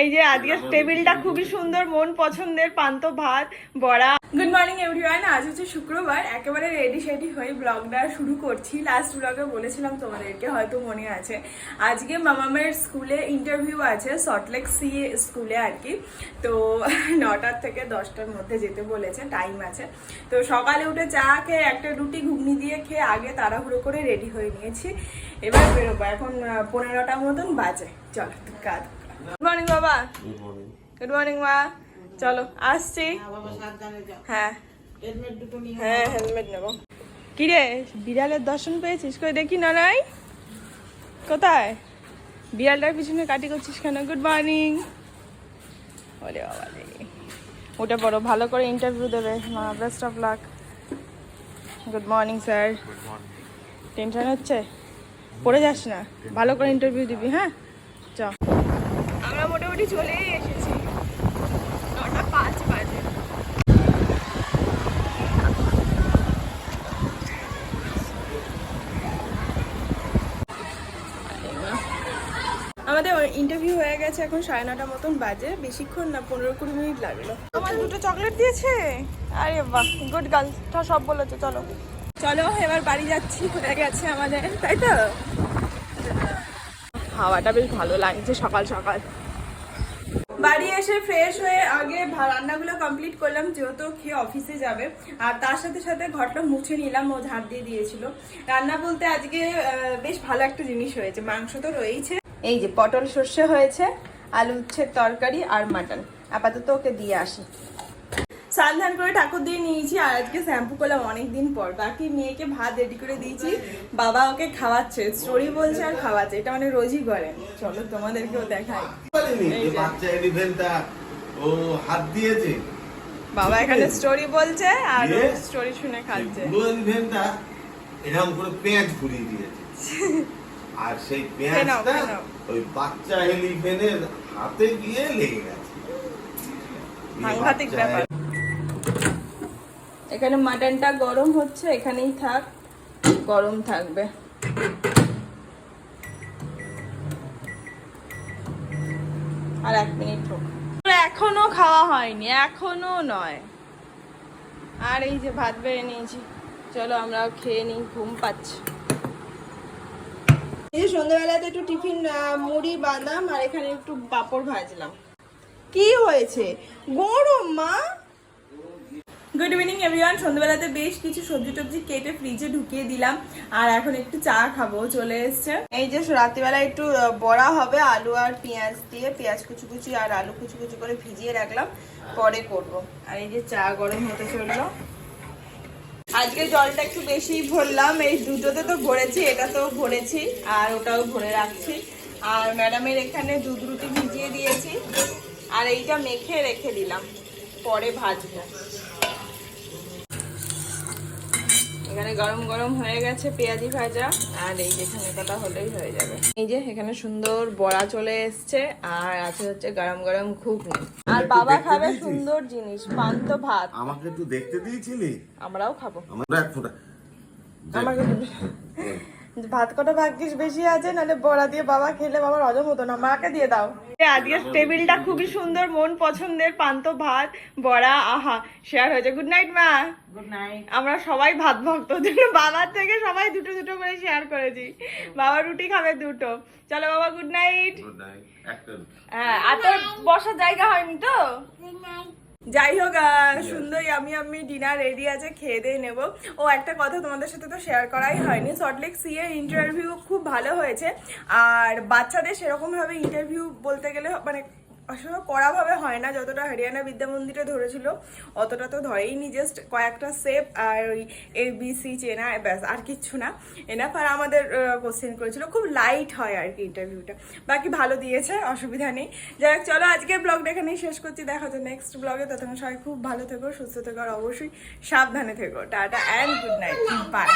এই যে আজকের টেবিলটা খুবই সুন্দর, মন পছন্দের পান্তা ভাত বড়া। গুড মর্নিং এভরিওয়ান, আজ হচ্ছে শুক্রবার, একেবারে রেডি সেডি হয়ে ব্লগটা শুরু করছি। লাস্ট ব্লগে বলেছিলাম তোমাদেরকে, হয়তো মনে আছে, আজকে মামামের স্কুলে ইন্টারভিউ আছে, সল্টলেক সি স্কুলে আর কি। তো 9টার থেকে 10টার মধ্যে যেতে বলেছে, টাইম আছে। তো সকালে উঠে চা খেয়ে একটা রুটি ঘুগনি দিয়ে খেয়ে আগে তাড়াহুড়ো করে রেডি হয়ে নিয়েছি। এবার বেরোবো, এখন 15টার মতন বাজে। চলো কাজ। গুড মর্নিং বাবা। গুড মর্নিং মা। চলো আসছি। হ্যাঁ হ্যাঁ হেলমেট নেবো। কিরে বিড়ালের দর্শন পেয়েছিস? কই দেখি না। নাই কোথায়? বিড়ালটার পিছনে কাটি করছিস কেন? Good morning. ওরে বাবা রে, ওটা পড়ো, ভালো করে ইন্টারভিউ দেবে। Best of luck. Good morning sir. Tension হচ্ছে? পড়ে যাস না, ভালো করে ইন্টারভিউ দিবি। হ্যাঁ চ। আমরা মোটামুটি চলেই এসেছি, 9:05 বাজে। আমাদের ইন্টারভিউ হয়ে গেছে, এখন 9:30 মতন বাজে। বেশিক্ষণ না, 15-20 মিনিট লাগলো। আমার 2টো চকলেট দিয়েছে। আরে বাহ, গুড গার্ল, সব বলেছে। চলো চলো এবার বাড়ি যাচ্ছি, হয়ে গেছে আমাদের, তাই তো? হাওয়াটা বেশ ভালো লাগছে সকাল সকাল। বাড়ি এসে ফ্রেশ হয়ে আগে রান্নাগুলো কমপ্লিট করলাম, যেহেতু খেয়ে অফিসে যাবে। আর তার সাথে সাথে ঘরটা মুছে নিলাম, ও ঝাড় দিয়ে দিয়েছিল। রান্না বলতে আজকে বেশ ভালো একটা জিনিস হয়েছে, মাংস তো রয়েছে। এই যে পটল সর্ষে হয়েছে, আলু উচ্ছের তরকারি আর মাটন। আপাতত ওকে দিয়ে আসি। স্নান করে ঠাকুর দিয়ে নিয়েছি, আর আজকে শ্যাম্পু করলাম অনেকদিন পর। বাকি মেয়েকে ভাত রেডি করে দিয়েছি, বাবা ওকে খাওয়াচ্ছে, স্টোরি বলছে আর খাওয়াচ্ছে। এটা মানে রোজই করে। চলো তোমাদেরকেও দেখাই। বাবা এখানে স্টোরি বলছে আর স্টোরি শুনে খাচ্ছে। এরকম করে পেঁয়াজ ঘুরিয়ে দিয়েছে, আর সেই পেঁয়াজটা ওই বাচ্চা এলিফ্যান্টের হাতে গিয়ে লেগে গেছে। সাংঘাতিক ব্যাপার। এখানে মাটনটা গরম হচ্ছে, এখানেই থাক, গরম থাকবে। আর 1 মিনিট হোক। এখনো খাওয়া হয়নি, এখনো নয়। আর এই যে ভাত বেড়ে নিয়েছি, চলো আমরাও খেয়ে নিই, ঘুম পাচ্ছি। এই যে সন্ধ্যাবেলাতে একটু টিফিন, মুড়ি বাদাম আর এখানে একটু পাঁপড় ভাজলাম। কি হয়েছে? গরম মা। Good evening everyone. সন্ধ্যাবেলাতে বেশ কিছু সবজি টবজি কেটে ফ্রিজে ঢুকিয়ে দিলাম, আর এখন একটু চা খাবো, চলে এসছে। এই যে রাত্রিবেলা একটু বড়া হবে আলু আর পেঁয়াজ দিয়ে, পেঁয়াজ কুচি কুচি আর আলু কুচি কুচি করে ভিজিয়ে রাখলাম, পরে করব। আর এই যে চা গরম হতে চললো। আজকে জলটা একটু বেশি ভরলাম, এই দুটোতে তো ভরেছি, এটা তো ভরেছি, আর ওটাও ভরে রাখছি। আর ম্যাডামের এখানে দুধ রুটি ভিজিয়ে দিয়েছি, আর এইটা মেখে রেখে দিলাম, পরে ভাজবো। এখানে গরম গরম হয়ে গেছে পেঁয়াজি ভাজা, আর এই যেখানে কটা হলেই হয়ে যাবে। এই যে এখানে সুন্দর বড়া চলে এসছে, আর আছে হচ্ছে গরম গরম ঘুগনি। আর বাবা খাবে সুন্দর জিনিস, পান্তা ভাত। আমাকে একটু দেখতে দিয়েছিলি? আমরাও খাবো। আমরা এক ফোঁটা আমাকে ভাত কটা ভাগ্যিস বেশি আছে, নাহলে বড়া দিয়ে বাবা খেলে বাবার হজম হতো না। মাকে দিয়ে দাও। আজকের টেবিলটা খুবই সুন্দর, মন পছন্দের পান্তা ভাত বড়া, আহা, শেয়ার হয়েছে। গুড নাইট মা। Good night. আমরা সবাই ভাত ভক্ত, বাবার থেকে সবাই দুটো দুটো করে শেয়ার করেছি। বাবা রুটি খাবে 2টো। চলো বাবা, গুড নাইট। হ্যাঁ, আর তোর বসার জায়গা হয়নি তো? যাই হোক, সুন্দর আমি ডিনার রেডি আছে, খেয়ে দিয়ে নেবো। ও একটা কথা তোমাদের সাথে তো শেয়ার করাই হয়নি, সল্টলেক সি এর ইন্টারভিউ খুব ভালো হয়েছে। আর বাচ্চাদের সেরকম ভাবে ইন্টারভিউ বলতে গেলে মানে আসলে কড়াভাবে হয় না, যতটা হরিয়ানা বিদ্যা মন্দিরে ধরেছিল অতটা তো ধরেইনি। জাস্ট কয়েকটা সেপ আর ওই ABC চেনা, ব্যাস, আর কিচ্ছু না। এনাফ। আর আমাদের কোশ্চেন করেছিল, খুব লাইট হয় আর কি ইন্টারভিউটা। বাকি ভালো দিয়েছে, অসুবিধা নেই। যাই হোক, চলো আজকের ব্লগটা এখানেই শেষ করছি। দেখা হচ্ছে নেক্সট ব্লগে। ততক্ষণ সবাই খুব ভালো থেকো, সুস্থ থেকো, আর অবশ্যই সাবধানে থেকো। Tata and good night, by.